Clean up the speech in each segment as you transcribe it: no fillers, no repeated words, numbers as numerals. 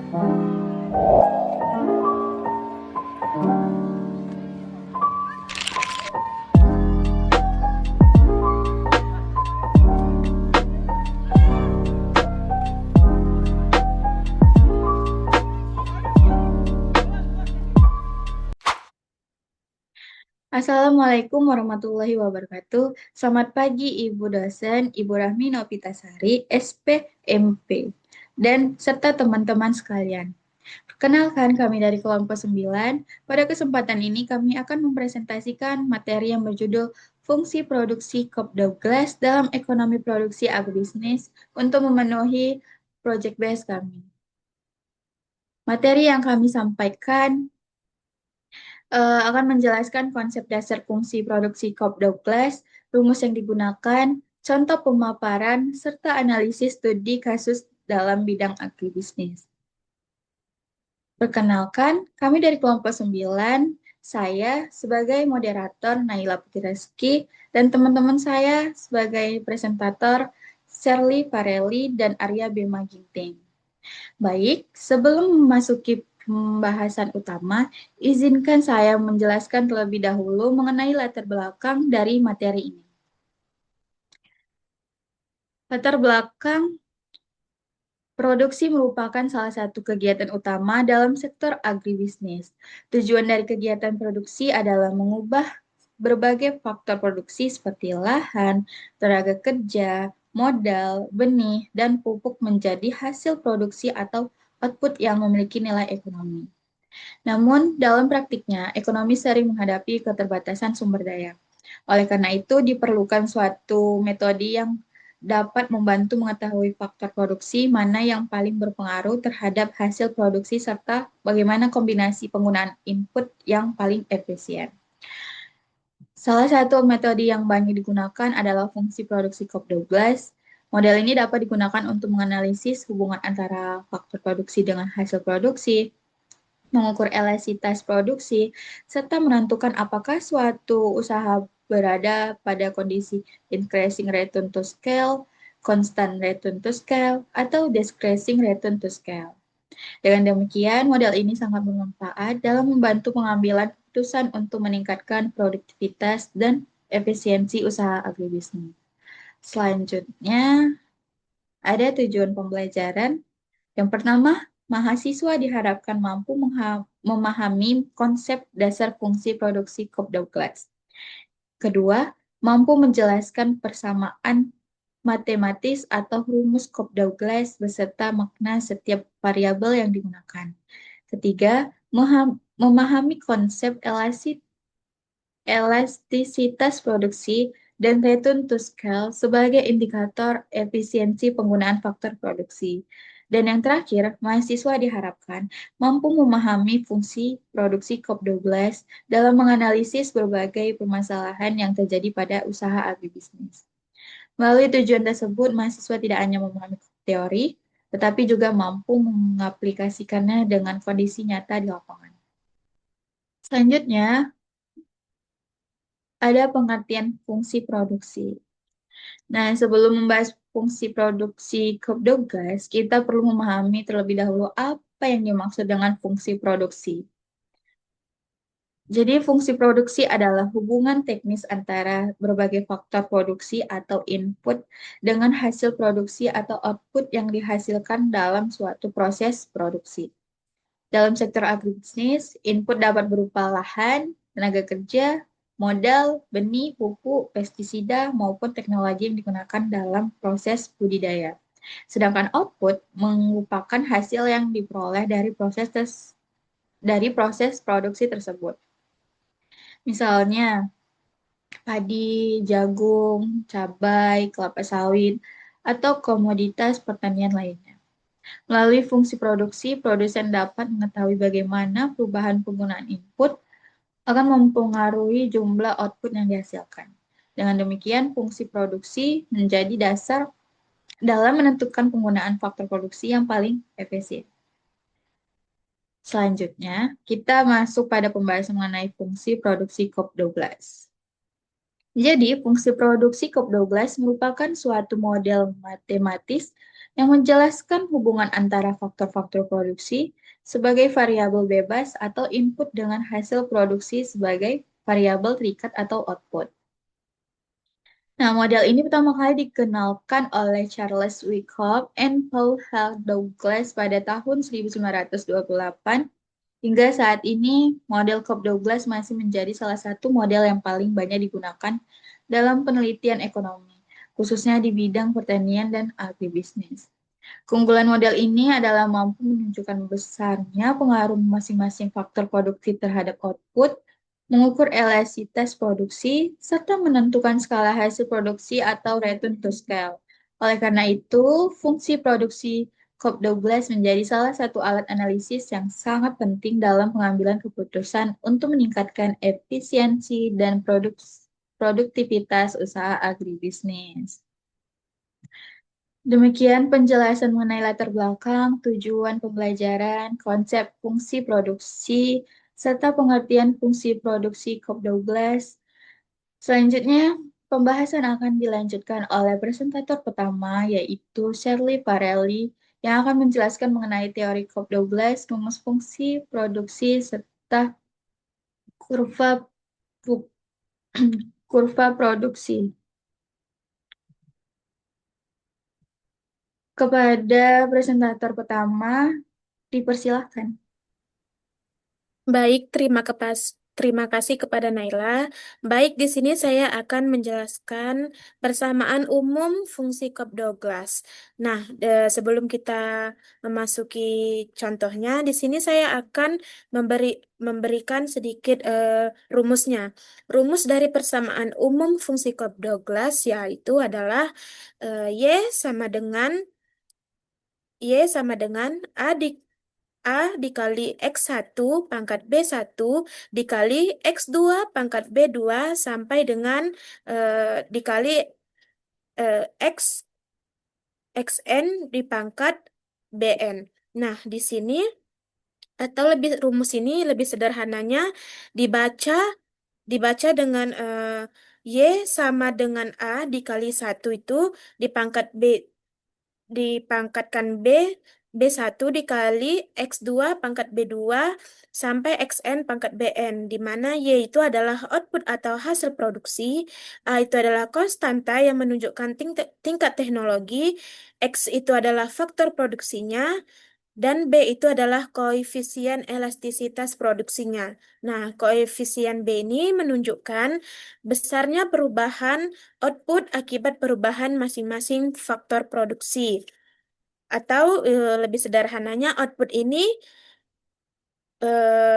Assalamualaikum warahmatullahi wabarakatuh. Selamat pagi Ibu dosen, Ibu Rahmi Novitasari, SPMP, dan serta teman-teman sekalian. Perkenalkan kami dari kelompok 9. Pada kesempatan ini kami akan mempresentasikan materi yang berjudul Fungsi Produksi Cobb Douglas dalam Ekonomi Produksi Agribisnis untuk memenuhi project base kami. Materi yang kami sampaikan akan menjelaskan konsep dasar fungsi produksi Cobb Douglas, rumus yang digunakan, contoh pemaparan, serta analisis studi kasus dalam bidang agribisnis. Perkenalkan, kami dari kelompok 9, saya sebagai moderator Naila Putri Reski, dan teman-teman saya sebagai presentator Shirley Farelli dan Arya Bima Ginting. Baik, sebelum memasuki pembahasan utama, izinkan saya menjelaskan terlebih dahulu mengenai latar belakang dari materi ini. Latar belakang produksi merupakan salah satu kegiatan utama dalam sektor agribisnis. Tujuan dari kegiatan produksi adalah mengubah berbagai faktor produksi seperti lahan, tenaga kerja, modal, benih, dan pupuk menjadi hasil produksi atau output yang memiliki nilai ekonomi. Namun, dalam praktiknya, ekonomi sering menghadapi keterbatasan sumber daya. Oleh karena itu, diperlukan suatu metode yang dapat membantu mengetahui faktor produksi mana yang paling berpengaruh terhadap hasil produksi serta bagaimana kombinasi penggunaan input yang paling efisien. Salah satu metode yang banyak digunakan adalah fungsi produksi Cobb-Douglas. Model ini dapat digunakan untuk menganalisis hubungan antara faktor produksi dengan hasil produksi, mengukur elastisitas produksi, serta menentukan apakah suatu usaha berada pada kondisi increasing return to scale, constant return to scale, atau decreasing return to scale. Dengan demikian, model ini sangat bermanfaat dalam membantu pengambilan keputusan untuk meningkatkan produktivitas dan efisiensi usaha agribisnis. Selanjutnya, ada tujuan pembelajaran. Yang pertama, mahasiswa diharapkan mampu memahami konsep dasar fungsi produksi Cobb-Douglas. Kedua, mampu menjelaskan persamaan matematis atau rumus Cobb-Douglas beserta makna setiap variabel yang digunakan. Ketiga, memahami konsep elastisitas produksi dan return to scale sebagai indikator efisiensi penggunaan faktor produksi. Dan yang terakhir, mahasiswa diharapkan mampu memahami fungsi produksi Cobb-Douglas dalam menganalisis berbagai permasalahan yang terjadi pada usaha agribisnis. Melalui tujuan tersebut, mahasiswa tidak hanya memahami teori, tetapi juga mampu mengaplikasikannya dengan kondisi nyata di lapangan. Selanjutnya, ada pengertian fungsi produksi. Nah, sebelum membahas fungsi produksi Cobb-Douglas, kita perlu memahami terlebih dahulu apa yang dimaksud dengan fungsi produksi. Jadi, fungsi produksi adalah hubungan teknis antara berbagai faktor produksi atau input dengan hasil produksi atau output yang dihasilkan dalam suatu proses produksi. Dalam sektor agribisnis, input dapat berupa lahan, tenaga kerja, modal, benih, pupuk, pestisida, maupun teknologi yang digunakan dalam proses budidaya. Sedangkan output merupakan hasil yang diperoleh dari proses produksi tersebut. Misalnya, padi, jagung, cabai, kelapa sawit, atau komoditas pertanian lainnya. Melalui fungsi produksi, produsen dapat mengetahui bagaimana perubahan penggunaan input akan mempengaruhi jumlah output yang dihasilkan. Dengan demikian, fungsi produksi menjadi dasar dalam menentukan penggunaan faktor produksi yang paling efisien. Selanjutnya, kita masuk pada pembahasan mengenai fungsi produksi Cobb-Douglas. Jadi, fungsi produksi Cobb-Douglas merupakan suatu model matematis yang menjelaskan hubungan antara faktor-faktor produksi sebagai variabel bebas atau input dengan hasil produksi sebagai variabel terikat atau output. Nah, model ini pertama kali dikenalkan oleh Charles Wyckoff and Paul H. Douglas pada tahun 1928. Hingga saat ini, model Cobb-Douglas masih menjadi salah satu model yang paling banyak digunakan dalam penelitian ekonomi, khususnya di bidang pertanian dan agribisnis. Keunggulan model ini adalah mampu menunjukkan besarnya pengaruh masing-masing faktor produksi terhadap output, mengukur elastisitas produksi, serta menentukan skala hasil produksi atau return to scale. Oleh karena itu, fungsi produksi Cobb-Douglas menjadi salah satu alat analisis yang sangat penting dalam pengambilan keputusan untuk meningkatkan efisiensi dan produktivitas usaha agribisnis. Demikian penjelasan mengenai latar belakang, tujuan pembelajaran, konsep fungsi produksi, serta pengertian fungsi produksi Cobb-Douglas. Selanjutnya, pembahasan akan dilanjutkan oleh presentator pertama, yaitu Shirley Parelli, yang akan menjelaskan mengenai teori Cobb-Douglas, rumus fungsi produksi, serta kurva, kurva produksi. Kepada presentator pertama, dipersilahkan. Baik, terima kasih kepada Naila. Baik, di sini saya akan menjelaskan persamaan umum fungsi Cobb-Douglas. Nah, sebelum kita memasuki contohnya, di sini saya akan memberikan sedikit rumusnya. Rumus dari persamaan umum fungsi Cobb-Douglas yaitu adalah Y sama dengan A dikali X1 pangkat B1 dikali X2 pangkat B2 sampai dengan dikali X XN dipangkat BN. Nah, di sini atau rumus ini lebih sederhananya dibaca dibaca dengan Y sama dengan A dikali 1 itu dipangkat dipangkatkan B1 dikali X2 pangkat B2 sampai XN pangkat BN, di mana Y itu adalah output atau hasil produksi, A itu adalah konstanta yang menunjukkan tingkat teknologi, X itu adalah faktor produksinya, dan B itu adalah koefisien elastisitas produksinya. Nah, koefisien B ini menunjukkan besarnya perubahan output akibat perubahan masing-masing faktor produksi. Atau lebih sederhananya, output ini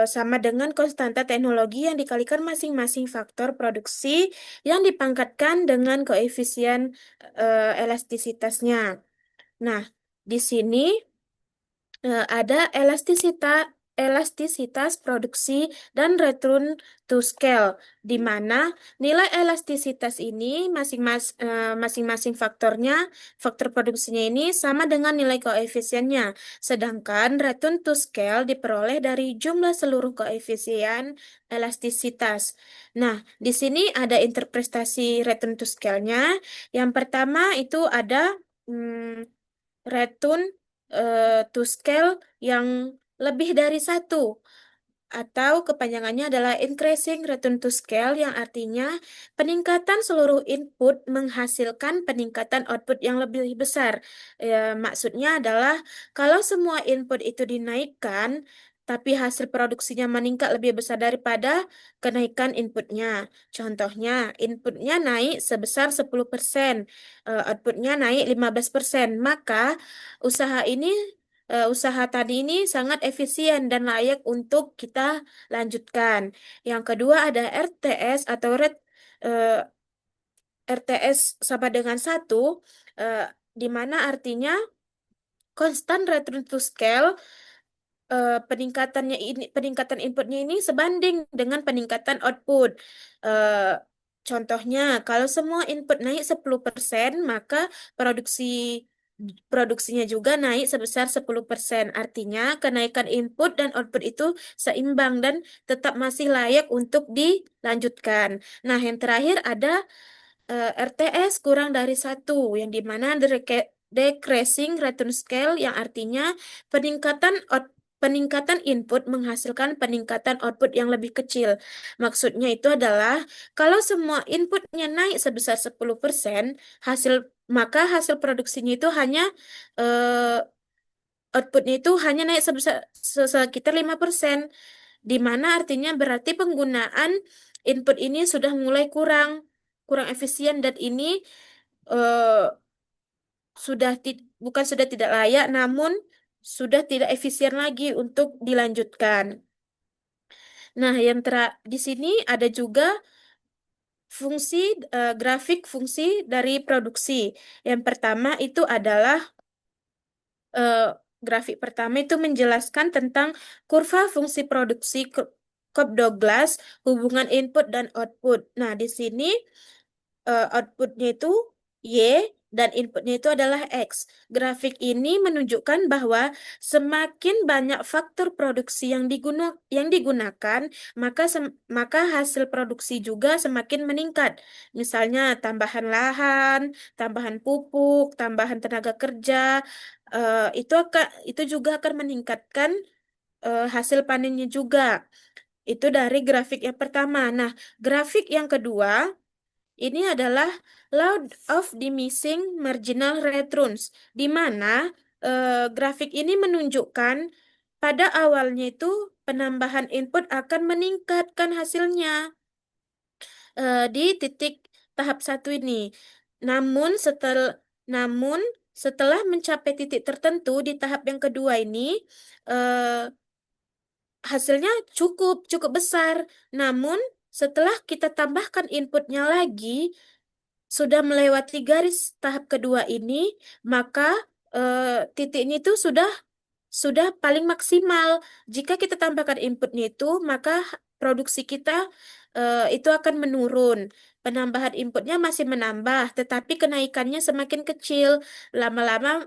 sama dengan konstanta teknologi yang dikalikan masing-masing faktor produksi yang dipangkatkan dengan koefisien elastisitasnya. Nah, di sini ada elastisitas produksi dan return to scale, di mana nilai elastisitas ini masing-masing faktor produksinya ini sama dengan nilai koefisiennya, sedangkan return to scale diperoleh dari jumlah seluruh koefisien elastisitas. Nah, di sini ada interpretasi return to scale-nya. Yang pertama itu ada return to scale yang lebih dari satu, atau kepanjangannya adalah increasing return to scale, yang artinya peningkatan seluruh input menghasilkan peningkatan output yang lebih besar. Maksudnya adalah kalau semua input itu dinaikkan, tapi hasil produksinya meningkat lebih besar daripada kenaikan inputnya. Contohnya, inputnya naik sebesar 10%, outputnya naik 15%, maka usaha ini usaha tadi ini sangat efisien dan layak untuk kita lanjutkan. Yang kedua ada RTS atau RTS sama dengan satu, eh, di mana artinya constant return to scale, peningkatan inputnya ini sebanding dengan peningkatan output. Eh, Contohnya, kalau semua input naik 10%, maka produksi produksinya juga naik sebesar 10%. Artinya, kenaikan input dan output itu seimbang dan tetap masih layak untuk dilanjutkan. Nah, yang terakhir ada RTS kurang dari satu, yang dimana decreasing return scale yang artinya peningkatan input menghasilkan peningkatan output yang lebih kecil. Maksudnya itu adalah kalau semua inputnya naik sebesar 10%, maka hasil produksinya itu hanya eh, outputnya itu hanya naik sebesar sekitar 5%, di mana artinya berarti penggunaan input ini sudah mulai kurang kurang efisien dan ini eh, bukan sudah tidak layak, namun sudah tidak efisien lagi untuk dilanjutkan. Nah, di sini ada juga fungsi grafik fungsi dari produksi. Yang pertama itu adalah eh, grafik pertama itu menjelaskan tentang kurva fungsi produksi Cobb-Douglas, hubungan input dan output. Nah, di sini outputnya itu Y dan inputnya itu adalah X. Grafik ini menunjukkan bahwa semakin banyak faktor produksi yang digunakan, maka hasil produksi juga semakin meningkat. Misalnya tambahan lahan, tambahan pupuk, tambahan tenaga kerja, itu juga akan meningkatkan hasil panennya juga. Itu dari grafik yang pertama. Nah, grafik yang kedua ini adalah law of diminishing marginal returns, di mana grafik ini menunjukkan pada awalnya itu penambahan input akan meningkatkan hasilnya di titik tahap satu ini. Namun namun setelah mencapai titik tertentu di tahap yang kedua ini, eh, hasilnya cukup cukup besar. Namun setelah kita tambahkan inputnya lagi, sudah melewati garis tahap kedua ini, maka titiknya itu sudah paling maksimal. Jika kita tambahkan inputnya itu, maka produksi kita itu akan menurun. Penambahan inputnya masih menambah, tetapi kenaikannya semakin kecil. Lama-lama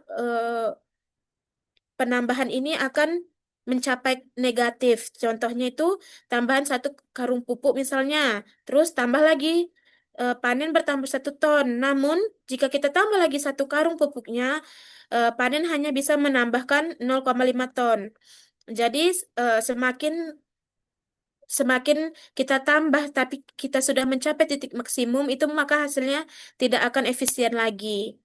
penambahan ini akan mencapai negatif. Contohnya itu tambahan 1 karung pupuk misalnya, terus tambah lagi panen bertambah 1 ton. Namun jika kita tambah lagi 1 karung pupuknya, panen hanya bisa menambahkan 0,5 ton. Jadi semakin semakin kita tambah tapi kita sudah mencapai titik maksimum itu maka hasilnya tidak akan efisien lagi.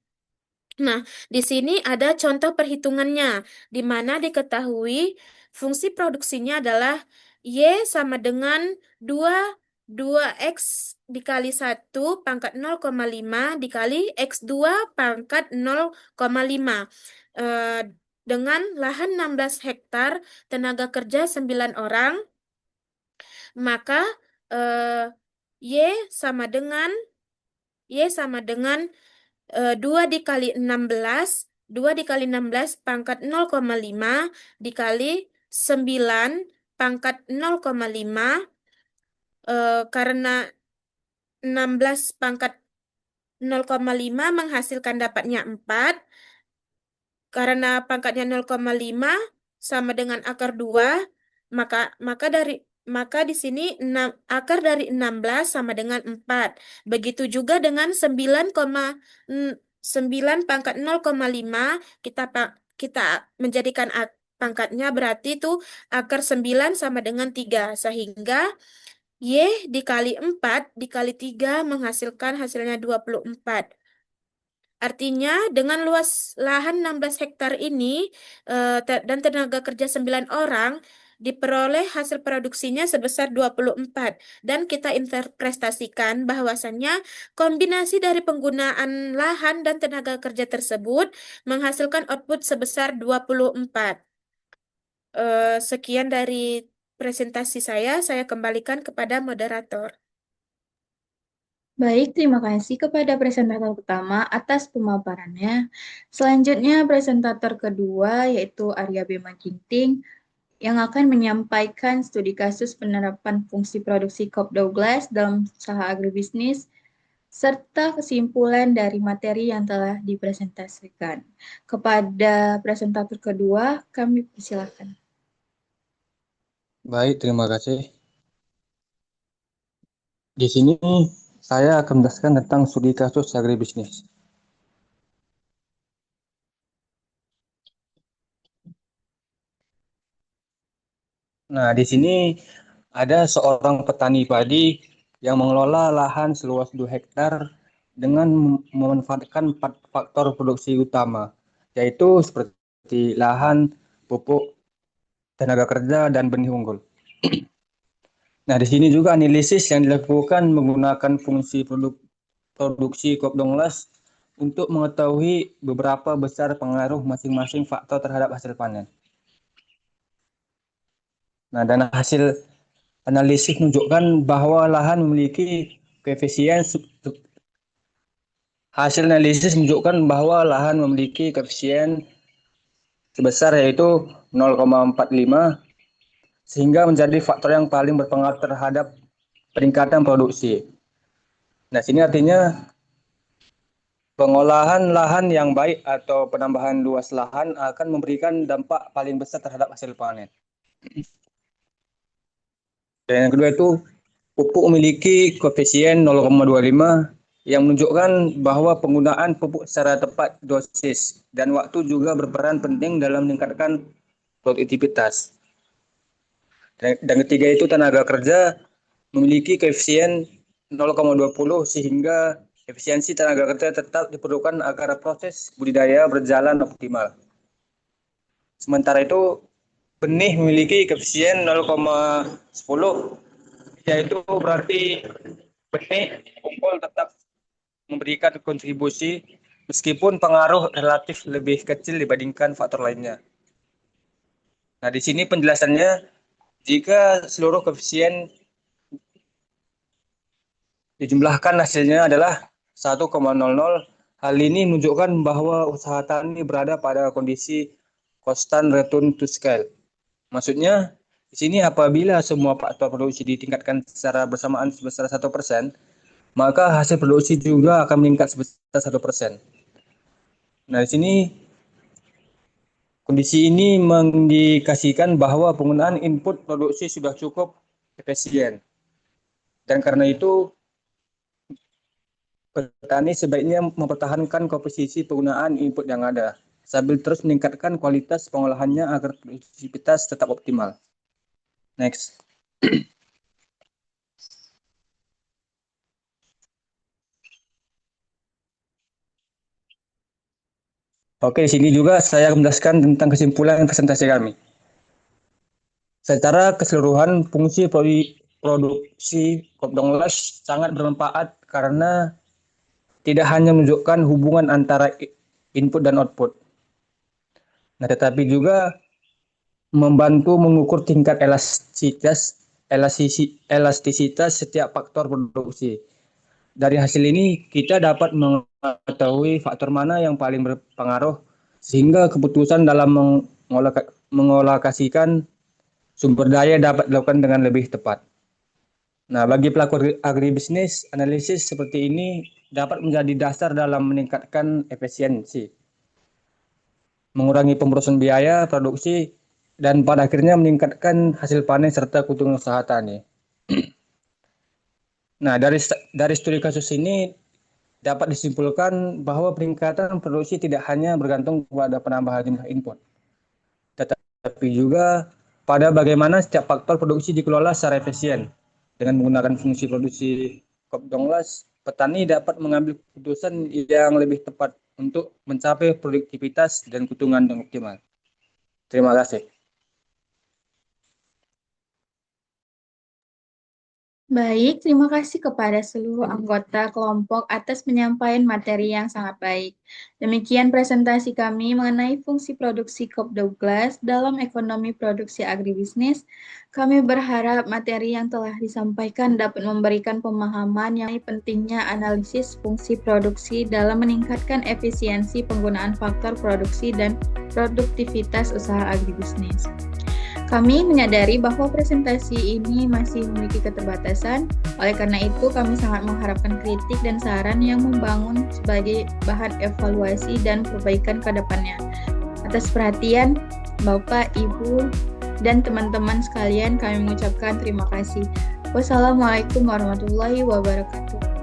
Nah, di sini ada contoh perhitungannya, di mana diketahui fungsi produksinya adalah Y sama dengan dua dua x dikali 1 pangkat 0,5 dikali X2 pangkat 0,5. Eh, dengan lahan 16 hektar, tenaga kerja 9 orang, maka eh, Y sama dengan Y sama dengan 2 dikali 16, 2 dikali 16 pangkat 0,5 dikali 9 pangkat 0,5, karena 16 pangkat 0,5 menghasilkan dapatnya 4, karena pangkatnya 0,5 sama dengan akar 2, maka maka dari maka di sini akar dari 16 sama dengan 4. Begitu juga dengan 9 pangkat 0,5 kita menjadikan pangkatnya berarti itu akar 9 sama dengan 3 sehingga Y dikali 4 dikali 3 menghasilkan hasilnya 24. Artinya dengan luas lahan 16 hektar ini dan tenaga kerja 9 orang diperoleh hasil produksinya sebesar 24 dan kita interpretasikan bahwasannya kombinasi dari penggunaan lahan dan tenaga kerja tersebut menghasilkan output sebesar 24. Sekian dari presentasi saya kembalikan kepada moderator. Baik, terima kasih kepada presentator pertama atas pemaparannya. Selanjutnya, presentator kedua yaitu Arya Bima Ginting yang akan menyampaikan studi kasus penerapan fungsi produksi Cobb Douglas dalam usaha agribisnis serta kesimpulan dari materi yang telah dipresentasikan. Kepada presentator kedua, kami persilakan. Baik, terima kasih. Di sini saya akan menjelaskan tentang studi kasus agribisnis. Nah, di sini ada seorang petani padi yang mengelola lahan seluas 2 hektar dengan memanfaatkan 4 faktor produksi utama, yaitu seperti lahan, pupuk, tenaga kerja, dan benih unggul. Nah, di sini juga analisis yang dilakukan menggunakan fungsi produksi Kopdonglas untuk mengetahui beberapa besar pengaruh masing-masing faktor terhadap hasil panen. Nah, dan hasil analisis menunjukkan bahwa lahan memiliki koefisien hasil analisis menunjukkan bahwa lahan memiliki koefisien sebesar yaitu 0,45 sehingga menjadi faktor yang paling berpengaruh terhadap peningkatan produksi. Nah, sini artinya pengolahan lahan yang baik atau penambahan luas lahan akan memberikan dampak paling besar terhadap hasil panen. Dan yang kedua itu pupuk memiliki koefisien 0,25 yang menunjukkan bahwa penggunaan pupuk secara tepat dosis dan waktu juga berperan penting dalam meningkatkan produktivitas. Dan ketiga itu tenaga kerja memiliki koefisien 0,20 sehingga efisiensi tenaga kerja tetap diperlukan agar proses budidaya berjalan optimal. Sementara itu benih memiliki koefisien 0,10 yaitu berarti benih unggul tetap memberikan kontribusi meskipun pengaruh relatif lebih kecil dibandingkan faktor lainnya. Nah, di sini penjelasannya jika seluruh koefisien dijumlahkan hasilnya adalah 1,00, hal ini menunjukkan bahwa usaha tani berada pada kondisi constant return to scale. Maksudnya, di sini apabila semua faktor produksi ditingkatkan secara bersamaan sebesar 1%, maka hasil produksi juga akan meningkat sebesar 1%. Nah, di sini kondisi ini mengindikasikan bahwa penggunaan input produksi sudah cukup efisien. Dan karena itu, petani sebaiknya mempertahankan komposisi penggunaan input yang ada, sambil terus meningkatkan kualitas pengolahannya agar produktivitas tetap optimal. Next. Oke, di sini juga saya menjelaskan tentang kesimpulan presentasi kami. Secara keseluruhan, fungsi produksi Kopdonglas sangat bermanfaat karena tidak hanya menunjukkan hubungan antara input dan output, nah tetapi juga membantu mengukur tingkat elastisitas setiap faktor produksi. Dari hasil ini kita dapat mengetahui faktor mana yang paling berpengaruh sehingga keputusan dalam mengolokasikan sumber daya dapat dilakukan dengan lebih tepat. Nah, bagi pelaku agribisnis, analisis seperti ini dapat menjadi dasar dalam meningkatkan efisiensi, mengurangi pemborosan biaya produksi, dan pada akhirnya meningkatkan hasil panen serta keuntungan usaha tani. Nah, dari studi kasus ini dapat disimpulkan bahwa peningkatan produksi tidak hanya bergantung pada penambahan jumlah input, tetapi juga pada bagaimana setiap faktor produksi dikelola secara efisien. Dengan menggunakan fungsi produksi Kopdonglas, petani dapat mengambil keputusan yang lebih tepat untuk mencapai produktivitas dan keuntungan yang optimal. Terima kasih. Baik, terima kasih kepada seluruh anggota kelompok atas penyampaian materi yang sangat baik. Demikian presentasi kami mengenai fungsi produksi Kopdonglas dalam ekonomi produksi agribisnis. Kami berharap materi yang telah disampaikan dapat memberikan pemahaman yang pentingnya analisis fungsi produksi dalam meningkatkan efisiensi penggunaan faktor produksi dan produktivitas usaha agribisnis. Kami menyadari bahwa presentasi ini masih memiliki keterbatasan, oleh karena itu kami sangat mengharapkan kritik dan saran yang membangun sebagai bahan evaluasi dan perbaikan ke depannya. Atas perhatian Bapak, Ibu, dan teman-teman sekalian, kami mengucapkan terima kasih. Wassalamualaikum warahmatullahi wabarakatuh.